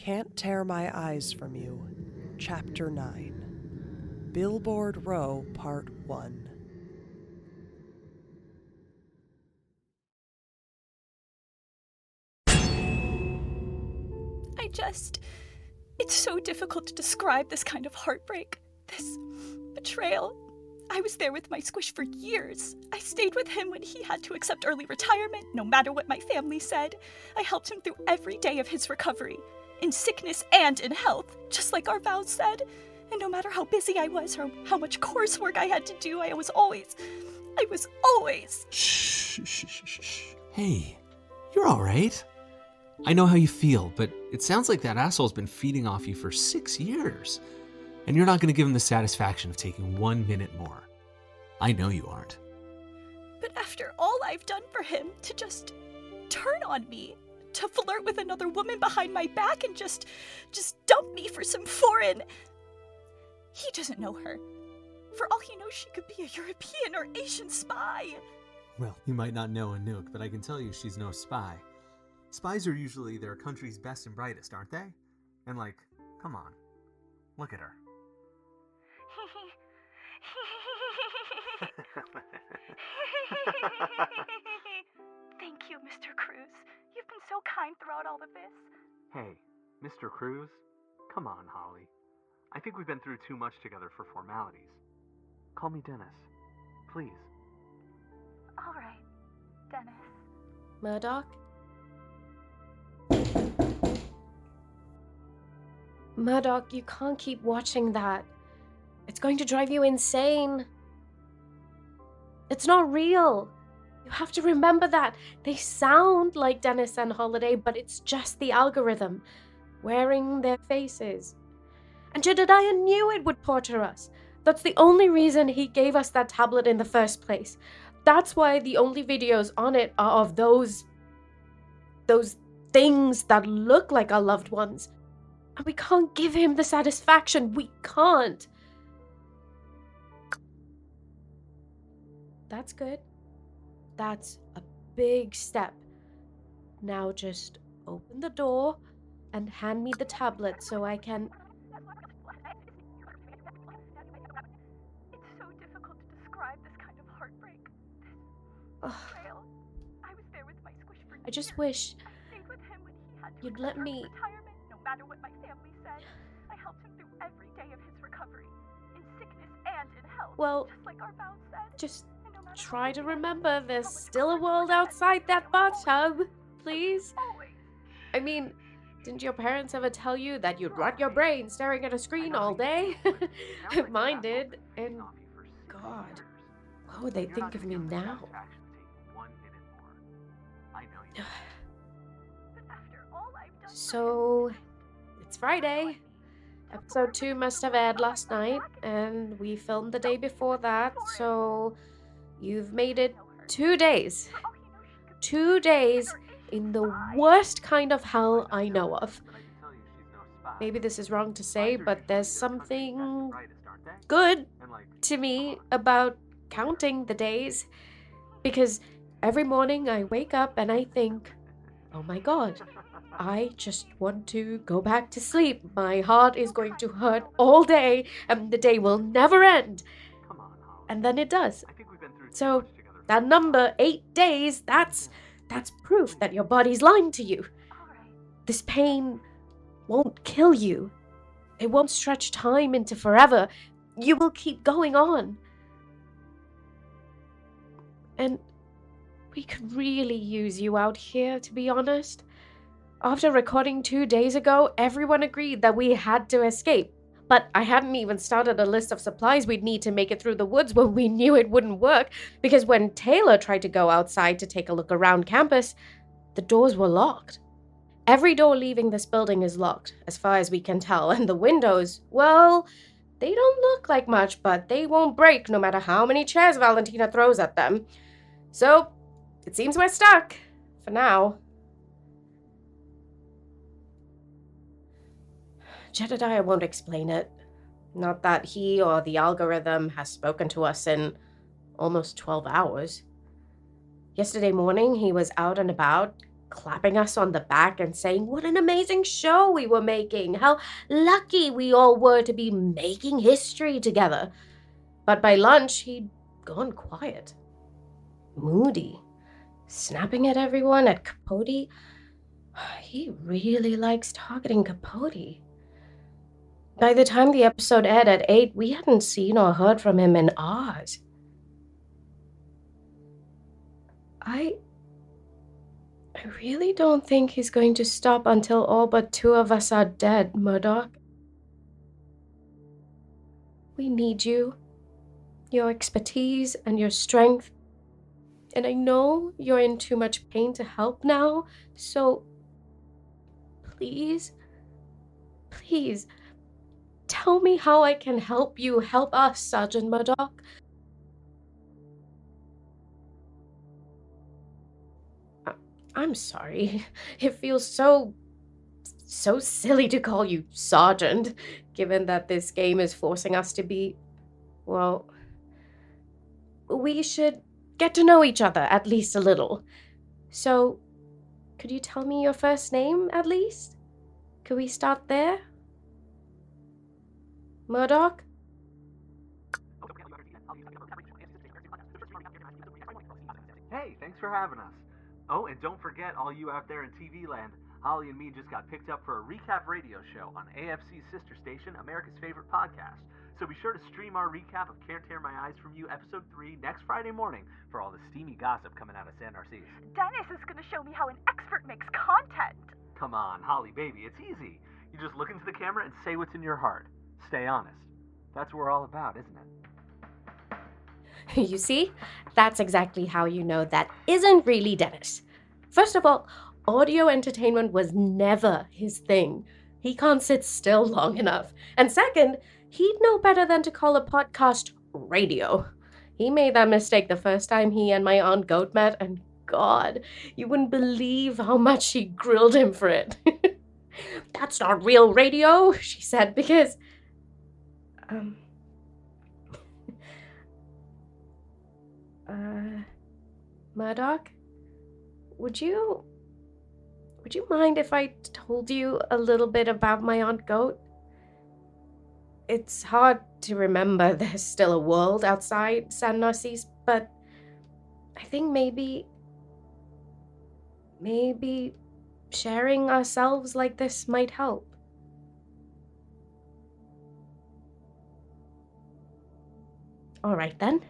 Can't Tear My Eyes From You, Chapter 9. Billboard Row, Part 1. It's so difficult to describe this kind of heartbreak, this betrayal. I was there with my squish for years. I stayed with him when he had to accept early retirement, no matter what my family said. I helped him through every day of his recovery, in sickness and in health, just like our vows said. And no matter how busy I was or how much coursework I had to do, I was always... Shh. Hey, you're all right. I know how you feel, but it sounds like that asshole's been feeding off you for 6 years. And you're not going to give him the satisfaction of taking 1 minute more. I know you aren't. But after all I've done for him, to just turn on me, to flirt with another woman behind my back and just dump me for some foreign... He doesn't know her. For all he knows, she could be a European or Asian spy. Well, you might not know Anouk, but I can tell you she's no spy. Spies are usually their country's best and brightest, aren't they? And come on, look at her. Thank you, Mr. Cruz. You've been so kind throughout all of this. Hey, Mr. Cruz? Come on, Holly. I think we've been through too much together for formalities. Call me Dennis, please. All right, Dennis. Murdock? Murdock, you can't keep watching that. It's going to drive you insane. It's not real. You have to remember that. They sound like Dennis and Holliday, but it's just the algorithm, wearing their faces. And Jedediah knew it would torture us. That's the only reason he gave us that tablet in the first place. That's why the only videos on it are of those things that look like our loved ones. And we can't give him the satisfaction. We can't. That's good. That's a big step. Now just open the door and hand me the tablet so I can... It's so difficult to describe this kind of heartbreak. This betrayal. I was there with my squish for years. I just wish I stayed with him when he had to you'd let accept me... retirement, no matter what my family said. I helped him through every day of his recovery, in sickness and in health. Well, just like our vows said. just And no matter try how to busy I remember was, there's how much still a coursework world I had to outside do, that I was bathtub, please. always... I mean, didn't your parents ever tell you that you'd rot your brain staring at a screen all day? Mine did, and God, what would they think of me now? So, it's Friday. Episode 2 must have aired last night, and we filmed the day before that, so you've made it 2 days. 2 days in the worst kind of hell I know of. Maybe this is wrong to say, but there's something good to me about counting the days. Because every morning I wake up and I think, oh my God, I just want to go back to sleep. My heart is going to hurt all day and the day will never end. And then it does. So that number, 8 days, that's proof that your body's lying to you. This pain won't kill you. It won't stretch time into forever. You will keep going on. And we could really use you out here, to be honest. After recording 2 days ago, everyone agreed that we had to escape. But I hadn't even started a list of supplies we'd need to make it through the woods when we knew it wouldn't work, because when Taylor tried to go outside to take a look around campus, the doors were locked. Every door leaving this building is locked, as far as we can tell, and the windows, well, they don't look like much, but they won't break no matter how many chairs Valentina throws at them. So, it seems we're stuck, for now. Jedediah won't explain it. Not that he or the algorithm has spoken to us in almost 12 hours. Yesterday morning, he was out and about, clapping us on the back and saying what an amazing show we were making, how lucky we all were to be making history together. But by lunch, he'd gone quiet, moody, snapping at everyone at Capote. He really likes targeting Capote. By the time the episode aired at 8, we hadn't seen or heard from him in hours. I really don't think he's going to stop until all but 2 of us are dead, Murdock. We need you, your expertise and your strength. And I know you're in too much pain to help now, so please, tell me how I can help you help us, Sergeant Murdock. I'm sorry. It feels so silly to call you Sergeant, given that this game is forcing us to be, well, we should get to know each other at least a little. So, could you tell me your first name at least? Could we start there? Murdock? Hey, thanks for having us. Oh, and don't forget, all you out there in TV land, Holly and me just got picked up for a recap radio show on AFC's sister station, America's Favorite Podcast. So be sure to stream our recap of Can't Tear My Eyes From You, Episode 3, next Friday morning for all the steamy gossip coming out of San Narcisse. Dennis is going to show me how an expert makes content. Come on, Holly, baby, it's easy. You just look into the camera and say what's in your heart. Stay honest. That's what we're all about, isn't it? You see? That's exactly how you know that isn't really Dennis. First of all, audio entertainment was never his thing. He can't sit still long enough. And second, he'd know better than to call a podcast radio. He made that mistake the first time he and my Aunt Goat met, and God, you wouldn't believe how much she grilled him for it. That's not real radio, she said, because... Murdock? Would you mind if I told you a little bit about my Aunt Goat? It's hard to remember there's still a world outside San Narcisse, but I think maybe sharing ourselves like this might help. All right then,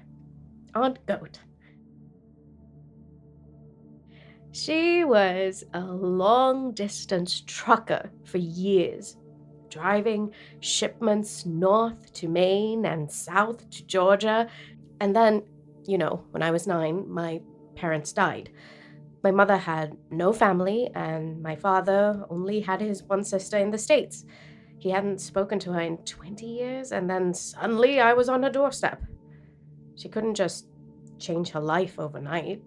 Aunt Goat. She was a long-distance trucker for years, driving shipments north to Maine and south to Georgia. And then, when I was 9, my parents died. My mother had no family, and my father only had his one sister in the States. He hadn't spoken to her in 20 years, and then suddenly I was on her doorstep. She couldn't just change her life overnight.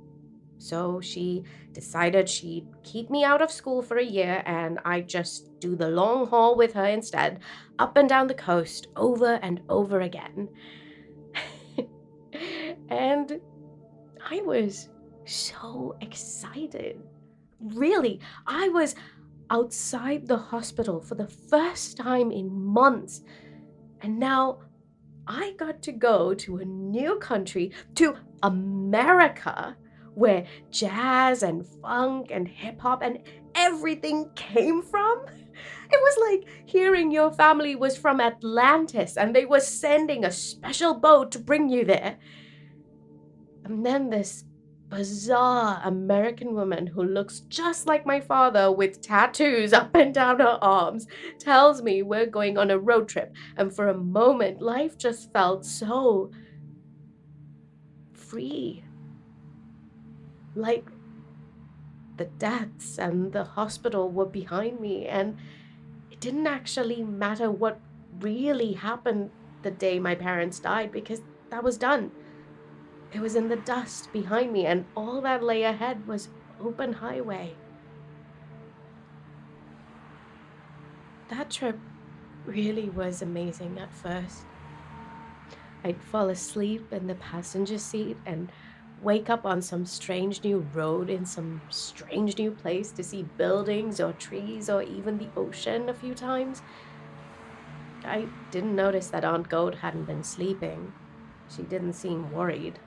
So she decided she'd keep me out of school for a year, and I'd just do the long haul with her instead, up and down the coast, over and over again. And I was so excited. Really, I was outside the hospital for the first time in months. And now I got to go to a new country, to America, where jazz and funk and hip-hop and everything came from. It was like hearing your family was from Atlantis and they were sending a special boat to bring you there. And then this bizarre American woman who looks just like my father with tattoos up and down her arms tells me we're going on a road trip, and for a moment life just felt so free. Like the deaths and the hospital were behind me, and it didn't actually matter what really happened the day my parents died, because that was done. It was in the dust behind me, and all that lay ahead was open highway. That trip really was amazing at first. I'd fall asleep in the passenger seat and wake up on some strange new road in some strange new place to see buildings or trees or even the ocean a few times. I didn't notice that Aunt Goat hadn't been sleeping. She didn't seem worried.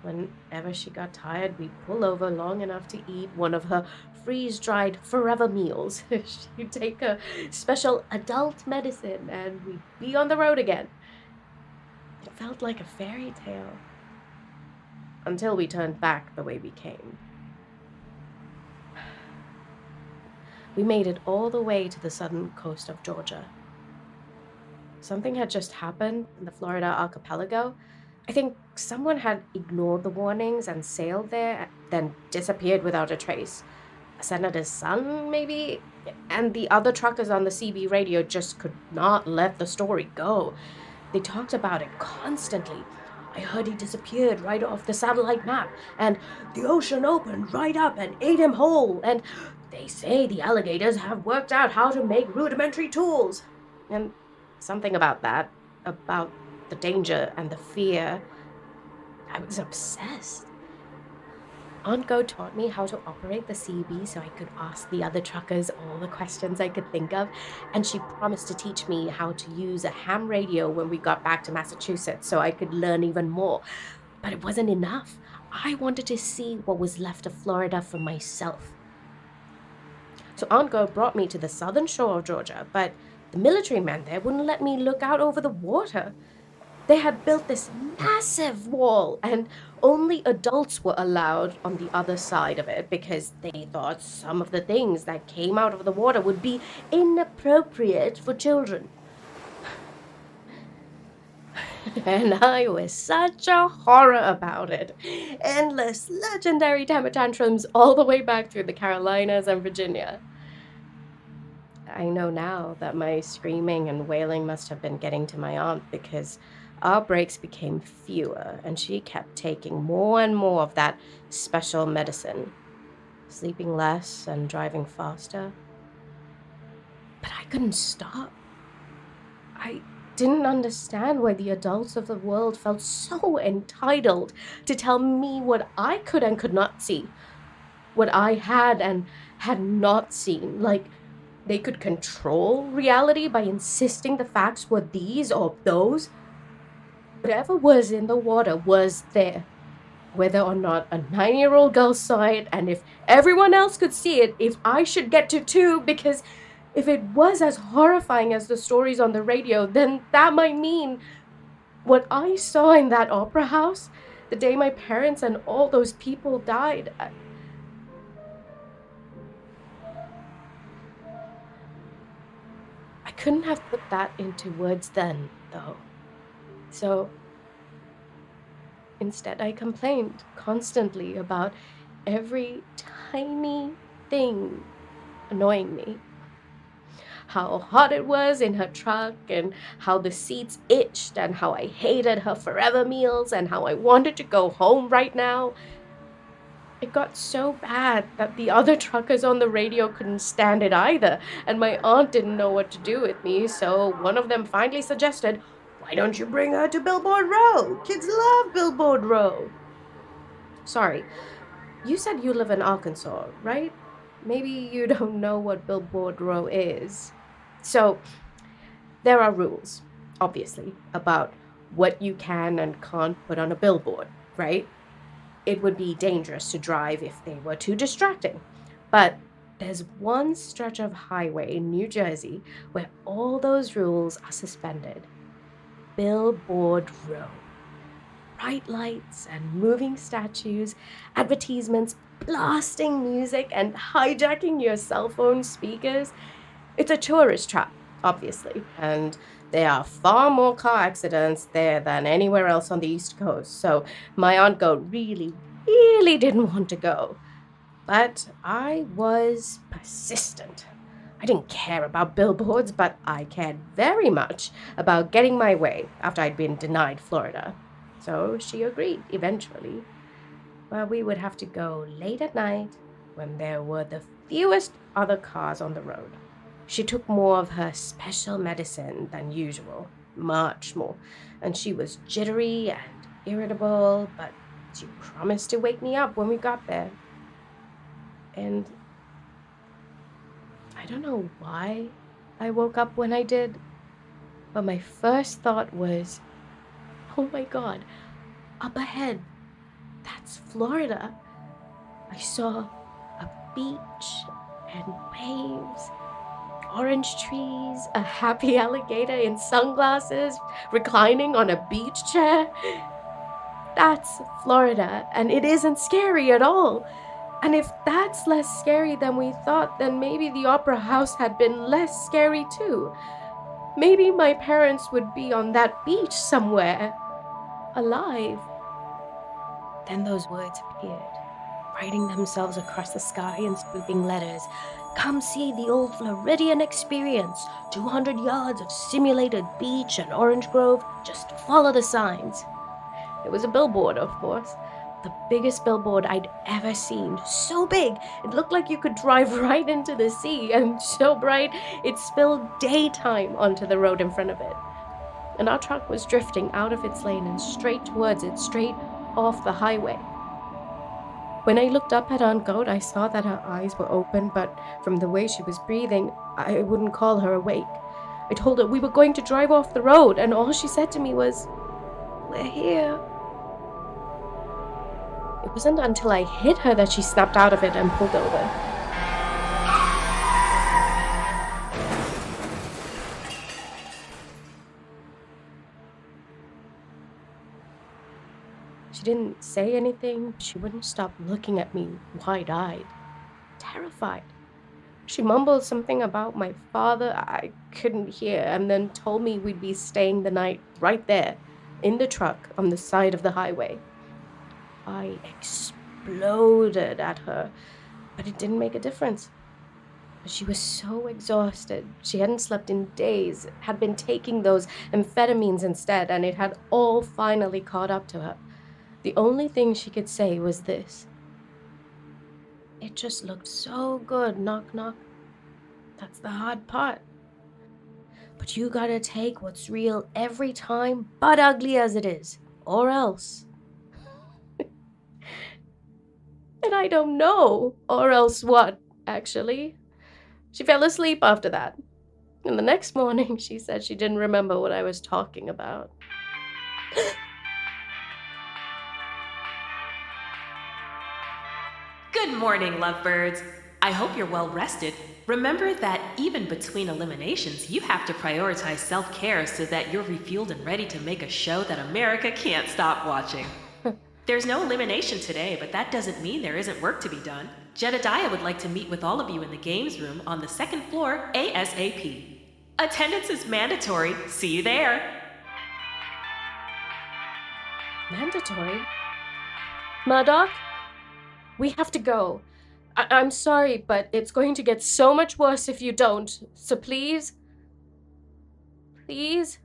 Whenever she got tired, we'd pull over long enough to eat one of her freeze-dried forever meals. She'd take a special adult medicine and we'd be on the road again. It felt like a fairy tale. Until we turned back the way we came. We made it all the way to the southern coast of Georgia. Something had just happened in the Florida archipelago. I think someone had ignored the warnings and sailed there, then disappeared without a trace. A senator's son, maybe? And the other truckers on the CB radio just could not let the story go. They talked about it constantly. I heard he disappeared right off the satellite map, and the ocean opened right up and ate him whole, and they say the alligators have worked out how to make rudimentary tools. And something about that, about the danger and the fear. I was obsessed. Aunt Go taught me how to operate the CB so I could ask the other truckers all the questions I could think of, and she promised to teach me how to use a ham radio when we got back to Massachusetts so I could learn even more. But it wasn't enough. I wanted to see what was left of Florida for myself. So Aunt Go brought me to the southern shore of Georgia, but the military men there wouldn't let me look out over the water. They had built this massive wall, and only adults were allowed on the other side of it because they thought some of the things that came out of the water would be inappropriate for children. And I was such a horror about it. Endless, legendary temper tantrums all the way back through the Carolinas and Virginia. I know now that my screaming and wailing must have been getting to my aunt because our breaks became fewer and she kept taking more and more of that special medicine, sleeping less and driving faster. But I couldn't stop. I didn't understand why the adults of the world felt so entitled to tell me what I could and could not see, what I had and had not seen, like they could control reality by insisting the facts were these or those. Whatever was in the water was there, whether or not a 9-year-old girl saw it, and if everyone else could see it, if I should get to too, because if it was as horrifying as the stories on the radio, then that might mean what I saw in that opera house the day my parents and all those people died. I couldn't have put that into words then, though. So instead, I complained constantly about every tiny thing annoying me. How hot it was in her truck, and how the seats itched, and how I hated her forever meals, and how I wanted to go home right now. It got so bad that the other truckers on the radio couldn't stand it either, and my aunt didn't know what to do with me, so one of them finally suggested, "Why don't you bring her to Billboard Row? Kids love Billboard Row." Sorry, you said you live in Arkansas, right? Maybe you don't know what Billboard Row is. So, there are rules, obviously, about what you can and can't put on a billboard, right? It would be dangerous to drive if they were too distracting. But there's one stretch of highway in New Jersey where all those rules are suspended. Billboard Row. Bright lights and moving statues, advertisements, blasting music, and hijacking your cell phone speakers. It's a tourist trap, obviously, and there are far more car accidents there than anywhere else on the East Coast, so my Aunt Go really didn't want to go. But I was persistent. I didn't care about billboards, but I cared very much about getting my way after I'd been denied Florida. So she agreed eventually. But we would have to go late at night when there were the fewest other cars on the road. She took more of her special medicine than usual, much more, and she was jittery and irritable, but You promised to wake me up when we got there. And I don't know why I woke up when I did, but my first thought was, oh my god, up ahead, that's Florida. I saw a beach and waves, orange trees, a happy alligator in sunglasses reclining on a beach chair. That's Florida, and it isn't scary at all. And if that's less scary than we thought, then maybe the opera house had been less scary too. Maybe my parents would be on that beach somewhere, alive. Then those words appeared, writing themselves across the sky in swooping letters. Come see the old Floridian experience. 200 yards of simulated beach and orange grove. Just follow the signs. It was a billboard, of course. The biggest billboard I'd ever seen. So big, it looked like you could drive right into the sea, and so bright, it spilled daytime onto the road in front of it. And our truck was drifting out of its lane and straight towards it, straight off the highway. When I looked up at Aunt Goat, I saw that her eyes were open, but from the way she was breathing, I wouldn't call her awake. I told her we were going to drive off the road, and all she said to me was, "We're here." It wasn't until I hit her that she snapped out of it and pulled over. She didn't say anything. She wouldn't stop looking at me wide-eyed, terrified. She mumbled something about my father I couldn't hear, and then told me we'd be staying the night right there, in the truck on the side of the highway. I exploded at her, but it didn't make a difference. She was so exhausted. She hadn't slept in days, had been taking those amphetamines instead, and it had all finally caught up to her. The only thing she could say was this: "It just looked so good, knock knock. That's the hard part. But you gotta take what's real every time, but ugly as it is, or else." And I don't know, or else what, actually. She fell asleep after that. And the next morning, she said she didn't remember what I was talking about. Good morning, lovebirds. I hope you're well rested. Remember that even between eliminations, you have to prioritize self-care so that you're refueled and ready to make a show that America can't stop watching. There's no elimination today, but that doesn't mean there isn't work to be done. Jedediah would like to meet with all of you in the games room on the second floor ASAP. Attendance is mandatory. See you there. Mandatory? Murdock? We have to go. I'm sorry, but it's going to get so much worse if you don't. So please? Please?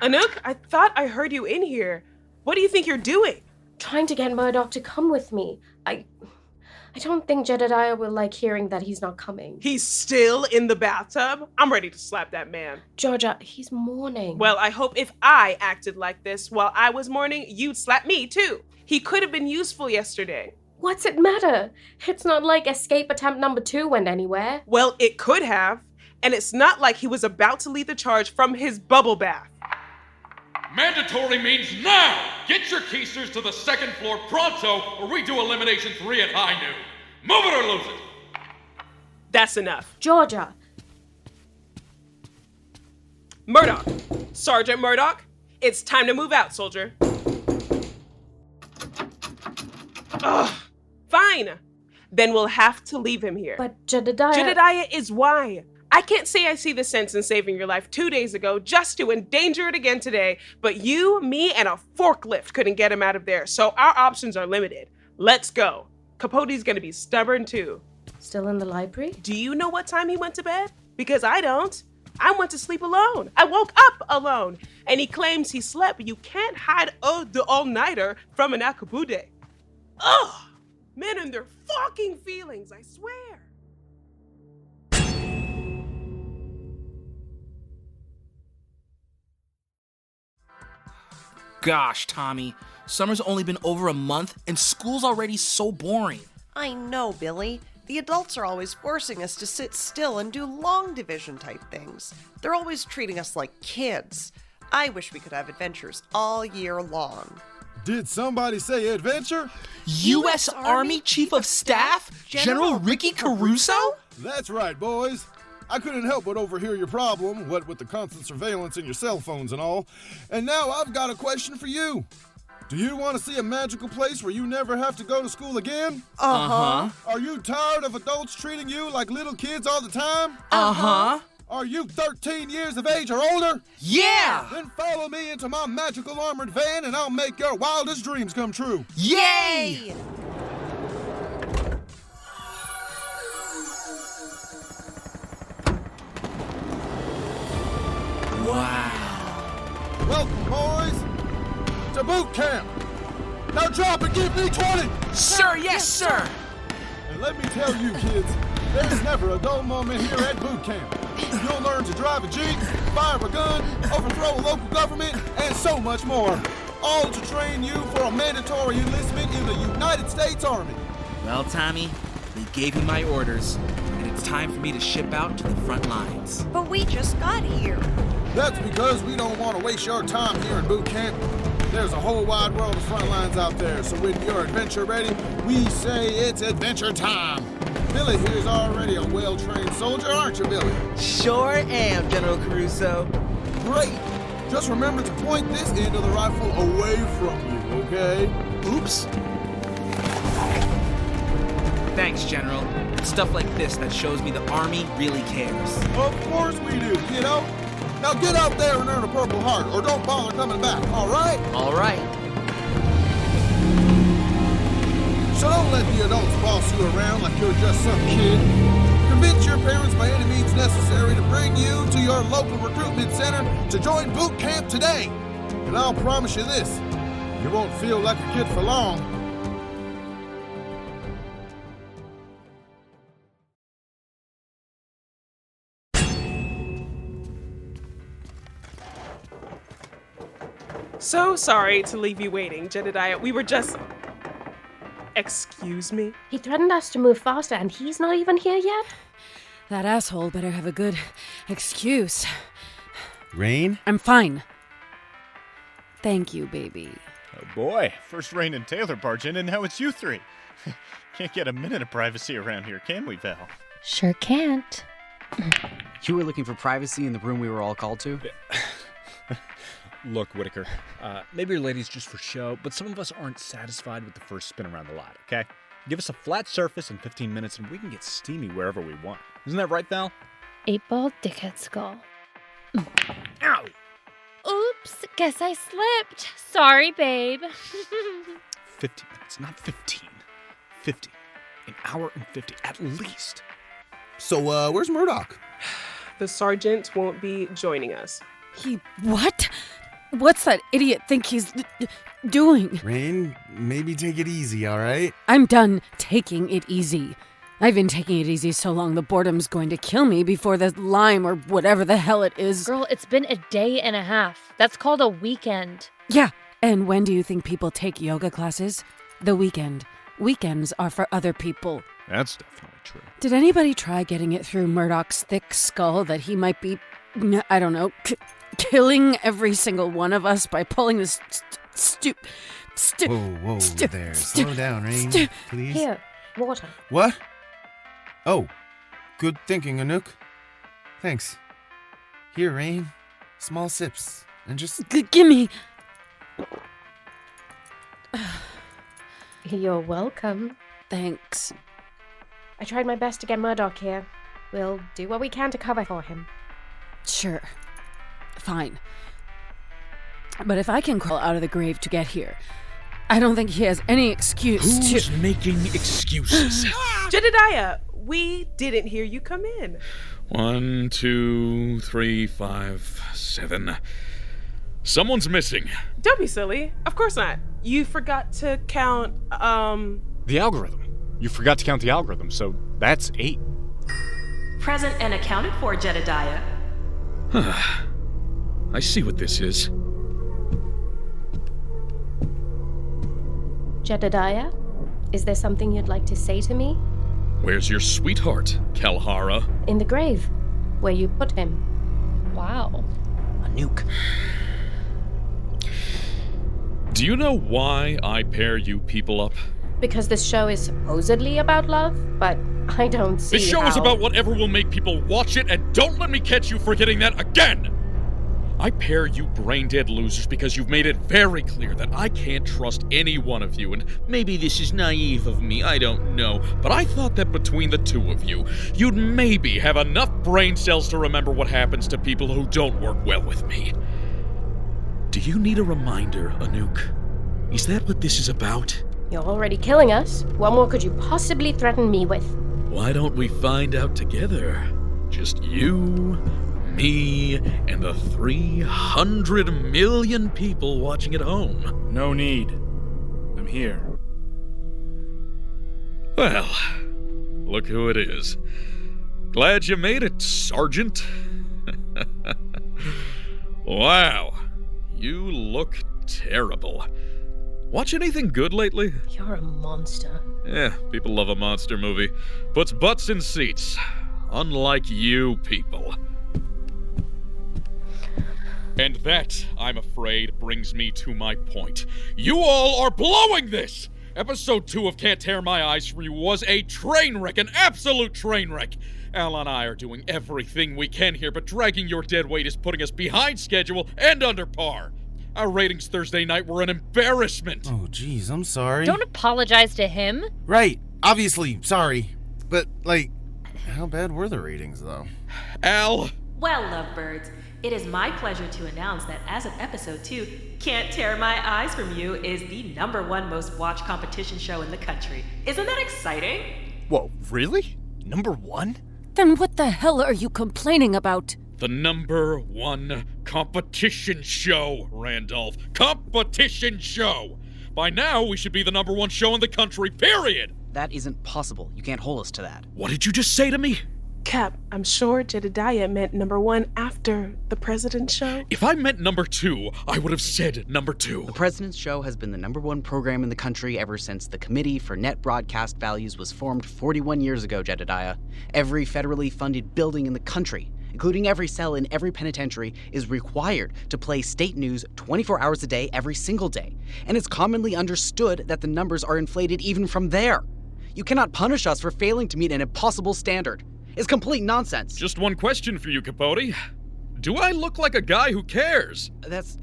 Anouk, I thought I heard you in here. What do you think you're doing? Trying to get Murdock to come with me. I don't think Jedediah will like hearing that he's not coming. He's still in the bathtub? I'm ready to slap that man. Georgia, he's mourning. Well, I hope if I acted like this while I was mourning, you'd slap me too. He could have been useful yesterday. What's it matter? It's not like escape attempt number 2 went anywhere. Well, it could have. And it's not like he was about to lead the charge from his bubble bath. Mandatory means now! Get your keisters to the second floor pronto, or we do elimination 3 at high noon. Move it or lose it! That's enough. Georgia! Murdock! Sergeant Murdock! It's time to move out, soldier. Ugh! Fine! Then we'll have to leave him here. But Jedediah... Jedediah is why. I can't say I see the sense in saving your life 2 days ago just to endanger it again today, but you, me, and a forklift couldn't get him out of there, so our options are limited. Let's go. Capote's gonna be stubborn too. Still in the library? Do you know what time he went to bed? Because I don't. I went to sleep alone. I woke up alone. And he claims he slept, but you can't hide the all-nighter from an akabude. Ugh! Men and their fucking feelings, I swear. gosh, Tommy. Summer's only been over a month, and school's already so boring. I know, Billy. The adults are always forcing us to sit still and do long division type things. They're always treating us like kids. I wish we could have adventures all year long. Did somebody say adventure? U.S. Army Chief of Staff? General Ricky Caruso? That's right, boys. I couldn't help but overhear your problem, what with the constant surveillance and your cell phones and all. And now I've got a question for you. Do you want to see a magical place where you never have to go to school again? Uh-huh. Are you tired of adults treating you like little kids all the time? Uh-huh. Are you 13 years of age or older? Yeah! Then follow me into my magical armored van and I'll make your wildest dreams come true. Yay! Wow. Welcome, boys, to boot camp. Now drop and give me 20. Sir, yes, sir. And let me tell you, kids, there's never a dull moment here at boot camp. You'll learn to drive a Jeep, fire a gun, overthrow a local government, and so much more. All to train you for a mandatory enlistment in the United States Army. Well, Tommy, they gave me my orders, and it's time for me to ship out to the front lines. But we just got here. That's because we don't want to waste your time here in boot camp. There's a whole wide world of front lines out there, so when you're adventure ready, we say it's adventure time. Billy here's already a well-trained soldier, aren't you, Billy? Sure am, General Caruso. Great. Just remember to point this end of the rifle away from you, okay? Oops. Thanks, General. It's stuff like this that shows me the Army really cares. Of course we do, kiddo. Now get out there and earn a Purple Heart, or don't bother coming back, all right? All right. So don't let the adults boss you around like you're just some kid. Convince your parents by any means necessary to bring you to your local recruitment center to join boot camp today. And I'll promise you this, you won't feel like a kid for long. So sorry to leave you waiting, Jedediah. We were just... Excuse me? He threatened us to move faster, and he's not even here yet? That asshole better have a good excuse. Raine? I'm fine. Thank you, baby. Oh boy, first Raine and Taylor barge in, and now it's you three. Can't get a minute of privacy around here, can we, Val? Sure can't. You were looking for privacy in the room we were all called to? Look, Whittaker, maybe your lady's just for show, but some of us aren't satisfied with the first spin around the lot, okay? Give us a flat surface in 15 minutes and we can get steamy wherever we want. Isn't that right, Val? 8-ball dickhead skull. Ow! Oops, guess I slipped. Sorry, babe. 50 minutes, not 15. 50. An hour and 50, at least. So, where's Murdock? The sergeant won't be joining us. He what? What's that idiot think he's doing? Raine, maybe take it easy, all right? I'm done taking it easy. I've been taking it easy so long the boredom's going to kill me before the lime or whatever the hell it is. Girl, it's been a day and a half. That's called a weekend. Yeah, and when do you think people take yoga classes? The weekend. Weekends are for other people. That's definitely true. Did anybody try getting it through Murdock's thick skull that he might be, I don't know, killing every single one of us by pulling this Whoa, there. Slow down, Raine, please. Here, water. What? Oh, good thinking, Anouk. Thanks. Here, Raine. Small sips, and just... Gimme! You're welcome. Thanks. I tried my best to get Murdock here. We'll do what we can to cover for him. Sure. Fine. But if I can crawl out of the grave to get here, I don't think he has any excuse to... Who's making excuses? Jedediah, we didn't hear you come in. 1, 2, 3, 5, 7. Someone's missing. Don't be silly. Of course not. You forgot to count, The algorithm. You forgot to count the algorithm, so that's 8. Present and accounted for, Jedediah. I see what this is. Jedediah, is there something you'd like to say to me? Where's your sweetheart, Kalhara? In the grave, where you put him. Wow. Anouk. Do you know why I pair you people up? Because this show is supposedly about love, but I don't see This show is about whatever will make people watch it, and don't let me catch you forgetting that again! I pair you brain-dead losers because you've made it very clear that I can't trust any one of you, and maybe this is naive of me, I don't know, but I thought that between the two of you, you'd maybe have enough brain cells to remember what happens to people who don't work well with me. Do you need a reminder, Anouk? Is that what this is about? You're already killing us. What more could you possibly threaten me with? Why don't we find out together? Just you, me, and the 300 million people watching at home. No need. I'm here. Well, look who it is. Glad you made it, Sergeant. Wow, you look terrible. Watch anything good lately? You're a monster. Yeah, people love a monster movie. Puts butts in seats. Unlike you people. And that, I'm afraid, brings me to my point. You all are blowing this! Episode 2 of Can't Tear My Eyes From You was a train wreck, an absolute train wreck. Al and I are doing everything we can here, but dragging your dead weight is putting us behind schedule and under par. Our ratings Thursday night were an embarrassment. Oh, geez, I'm sorry. Don't apologize to him. Right, obviously, sorry. But, how bad were the ratings, though? Al? Well, lovebirds, it is my pleasure to announce that as of episode 2, Can't Tear My Eyes From You is the #1 most watched competition show in the country. Isn't that exciting? Whoa, really? #1? Then what the hell are you complaining about? The #1 competition show, Randolph. Competition show! By now, we should be the #1 show in the country, period! That isn't possible. You can't hold us to that. What did you just say to me? Cap, I'm sure Jedediah meant #1 after the President's Show. If I meant #2, I would have said #2. The President's Show has been the #1 program in the country ever since the Committee for Net Broadcast Values was formed 41 years ago, Jedediah. Every federally funded building in the country, including every cell in every penitentiary, is required to play state news 24 hours a day, every single day. And it's commonly understood that the numbers are inflated even from there. You cannot punish us for failing to meet an impossible standard. It's complete nonsense. Just one question for you, Capote. Do I look like a guy who cares? That's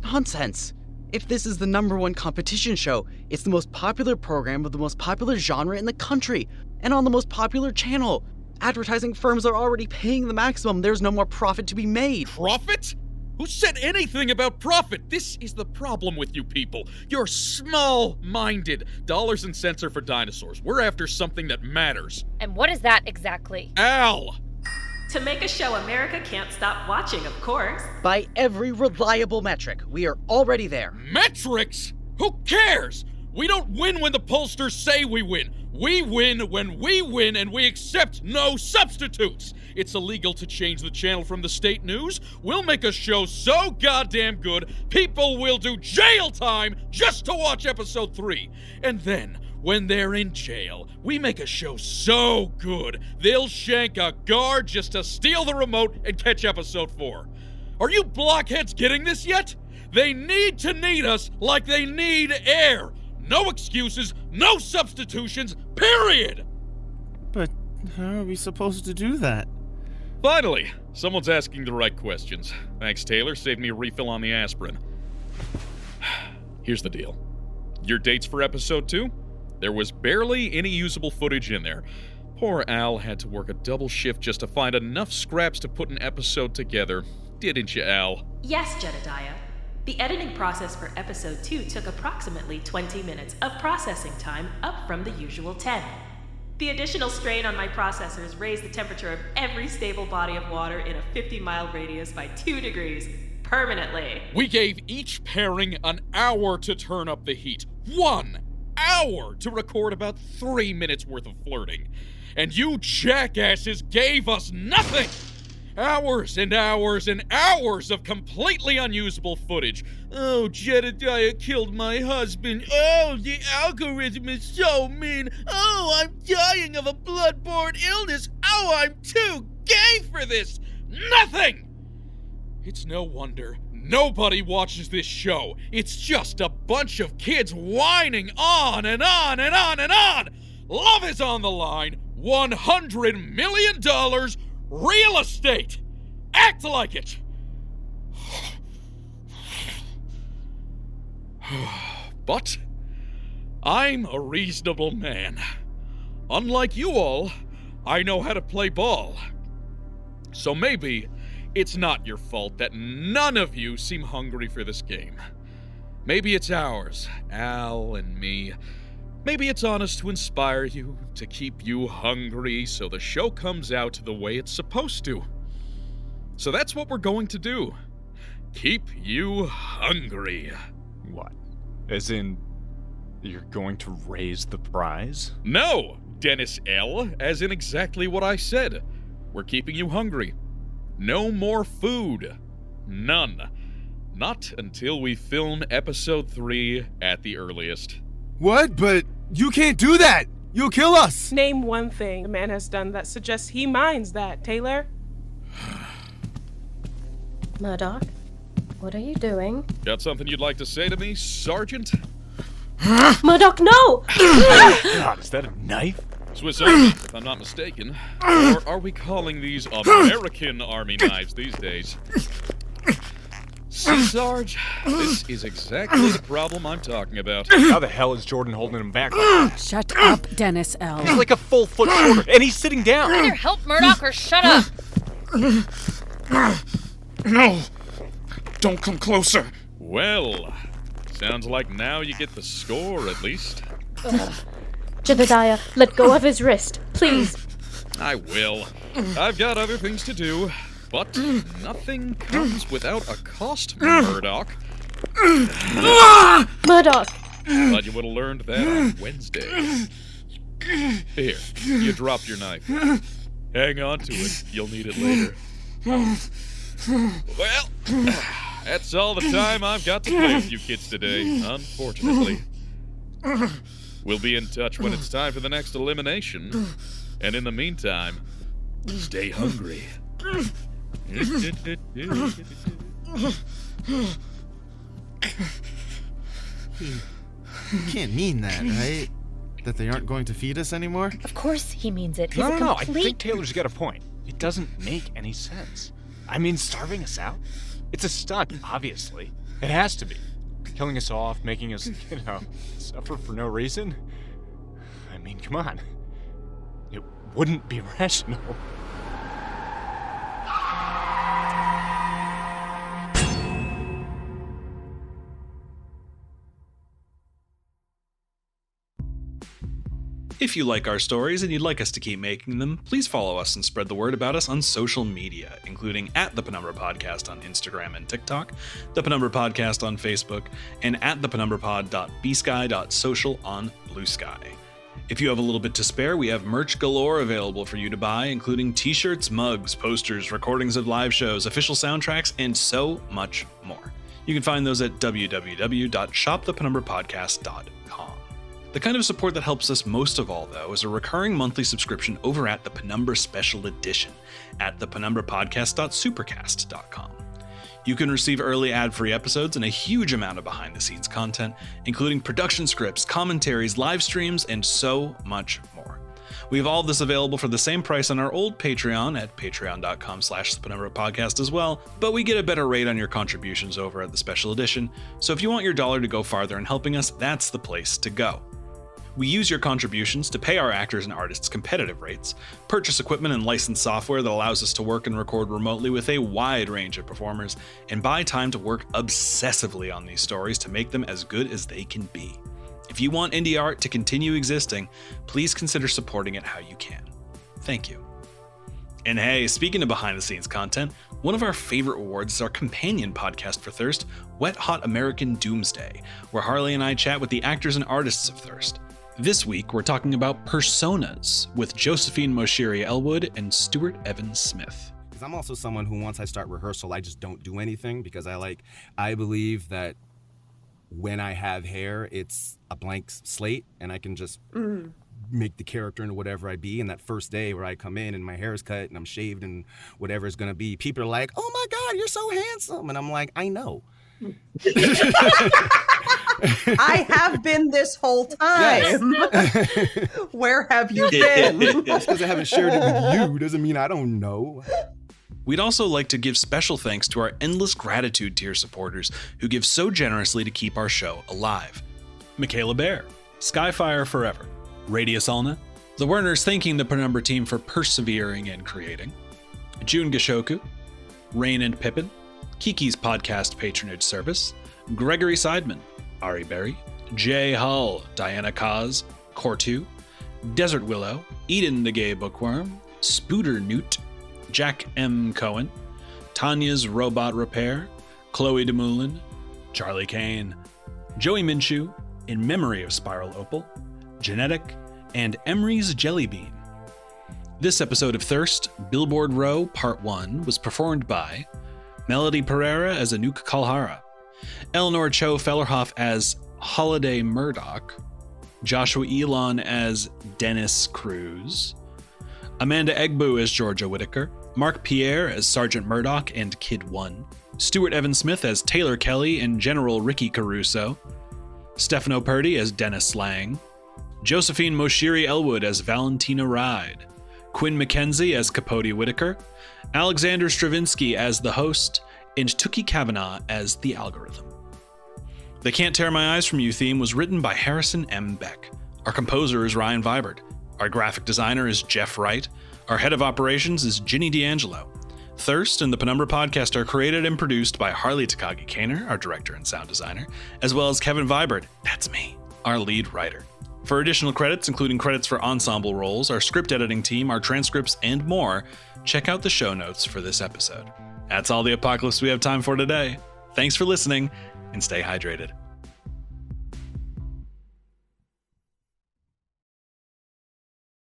nonsense. If this is the #1 competition show, it's the most popular program of the most popular genre in the country, and on the most popular channel. Advertising firms are already paying the maximum. There's no more profit to be made. Profit? Who said anything about profit? This is the problem with you people. You're small-minded. Dollars and cents are for dinosaurs. We're after something that matters. And what is that exactly? Al! To make a show America can't stop watching, of course. By every reliable metric, we are already there. Metrics? Who cares? We don't win when the pollsters say we win. We win when we win, and we accept no substitutes. It's illegal to change the channel from the state news. We'll make a show so goddamn good, people will do jail time just to watch episode 3. And then, when they're in jail, we make a show so good, they'll shank a guard just to steal the remote and catch episode 4. Are you blockheads getting this yet? They need to need us like they need air. No excuses, no substitutions, period! But how are we supposed to do that? Finally, someone's asking the right questions. Thanks, Taylor. Saved me a refill on the aspirin. Here's the deal. Your dates for episode 2? There was barely any usable footage in there. Poor Al had to work a double shift just to find enough scraps to put an episode together. Didn't you, Al? Yes, Jedediah. The editing process for episode 2 took approximately 20 minutes of processing time, up from the usual 10. The additional strain on my processors raised the temperature of every stable body of water in a 50-mile radius by 2 degrees, permanently. We gave each pairing an hour to turn up the heat. 1 hour to record about 3 minutes worth of flirting. And you jackasses gave us nothing! Hours and hours and hours of completely unusable footage. Oh, Jedediah killed my husband. Oh, the algorithm is so mean. Oh, I'm dying of a blood-borne illness. Oh, I'm too gay for this. Nothing! It's no wonder nobody watches this show. It's just a bunch of kids whining on and on and on and on. Love is on the line. $100 million real estate. Act like it. But I'm a reasonable man. Unlike you all, I know how to play ball. So maybe it's not your fault that none of you seem hungry for this game. Maybe it's ours, Al and me. Maybe it's honest to inspire you, to keep you hungry so the show comes out the way it's supposed to. So that's what we're going to do. Keep you hungry. What? As in, you're going to raise the prize? No, Dennis L., as in exactly what I said. We're keeping you hungry. No more food. None. Not until we film episode 3 at the earliest. What? But you can't do that! You'll kill us! Name one thing a man has done that suggests he minds that, Taylor. Murdock, what are you doing? Got something you'd like to say to me, Sergeant? Murdock, no! God, is that a knife? Swiss Army, if I'm not mistaken. Or are we calling these American Army knives these days? See, Sarge, this is exactly the problem I'm talking about. How the hell is Jordan holding him back like that? Shut up, Dennis L. He's like a full foot shorter, and he's sitting down. Either help Murdock or shut up. No! Don't come closer! Well, sounds like now you get the score, at least. Jedediah, let go of his wrist, please. I will. I've got other things to do, but nothing comes without a cost, Murdock. Murdock! Thought you would have learned that on Wednesday. Here, you dropped your knife. Hang on to it. You'll need it later. Well, that's all the time I've got to play with you kids today, unfortunately. We'll be in touch when it's time for the next elimination. And in the meantime, stay hungry. You can't mean that, right? That they aren't going to feed us anymore? Of course he means it. He's No, I think Taylor's got a point. It doesn't make any sense. I mean, starving us out? It's a stunt, obviously. It has to be. Killing us off, making us, suffer for no reason? I mean, come on. It wouldn't be rational. If you like our stories and you'd like us to keep making them, please follow us and spread the word about us on social media, including at the Penumbra Podcast on Instagram and TikTok, the Penumbra Podcast on Facebook, and at thepenumbrapod.bsky.social on Blue Sky. If you have a little bit to spare, we have merch galore available for you to buy, including t-shirts, mugs, posters, recordings of live shows, official soundtracks, and so much more. You can find those at www.shopthepenumbrapodcast.com. The kind of support that helps us most of all, though, is a recurring monthly subscription over at the Penumbra Special Edition at thepenumbrapodcast.supercast.com. You can receive early ad-free episodes and a huge amount of behind-the-scenes content, including production scripts, commentaries, live streams, and so much more. We have all of this available for the same price on our old Patreon at patreon.com/thepenumbrapodcast as well, but we get a better rate on your contributions over at the Special Edition, so if you want your dollar to go farther in helping us, that's the place to go. We use your contributions to pay our actors and artists competitive rates, purchase equipment and license software that allows us to work and record remotely with a wide range of performers, and buy time to work obsessively on these stories to make them as good as they can be. If you want indie art to continue existing, please consider supporting it how you can. Thank you. And hey, speaking of behind-the-scenes content, one of our favorite awards is our companion podcast for Thirst, Wet Hot American Doomsday, where Harley and I chat with the actors and artists of Thirst. This week, we're talking about Personas with Josephine Moshiri Elwood and Stewart Evans Smith. because I'm also someone who, once I start rehearsal, I just don't do anything, because I believe that when I have hair, it's a blank slate, and I can just make the character into whatever I be. And that first day where I come in and my hair is cut and I'm shaved and whatever it's gonna be, people are like, "Oh my God, you're so handsome," and I'm like, "I know." I have been this whole time. Yes. Where have you been? Just because I haven't shared it with you doesn't mean I don't know. We'd also like to give special thanks to our endless gratitude tier supporters who give so generously to keep our show alive. Michaela Bear, Skyfire Forever, Radius Alna, the Werners thanking the Penumbra team for persevering and creating, June Gashoku, Raine and Pippin, Kiki's podcast patronage service, Gregory Seidman, Ari Berry, Jay Hull, Diana Kaz, Cortu, Desert Willow, Eden the Gay Bookworm, Spooter Newt, Jack M. Cohen, Tanya's Robot Repair, Chloe DeMoulin, Charlie Kane, Joey Minshew, In Memory of Spiral Opal, Genetic, and Emery's Jelly Bean. This episode of Thirst, Billboard Row Part 1, was performed by Melody Perera as Anouk Kalhara, Eleanore Cho Fellerhoff as Holliday Murdock, Joshua Elon as Dennis Cruz, Amanda Egbu as Georgia Whittaker, Marc Pierre as Sergeant Murdock and Kid 1, Stewart Evan Smith as Taylor Kelly and General Ricky Caruso, Stefano Perti as Dennis Lang, Josephine Moshiri Elwood as Valentina Ride, Quinn McKenzie as Capote Whittaker, Alexander Stravinsky as the host, and Tooky Kavanagh as the algorithm. The Can't Tear My Eyes From You theme was written by Harrison M. Beck. Our composer is Ryan Vibert. Our graphic designer is Jeff Wright. Our head of operations is Ginny D'Angelo. Thirst and the Penumbra podcast are created and produced by Harley Takagi-Kaner, our director and sound designer, as well as Kevin Vibert, that's me, our lead writer. For additional credits, including credits for ensemble roles, our script editing team, our transcripts, and more, check out the show notes for this episode. That's all the apocalypse we have time for today. Thanks for listening, and stay hydrated.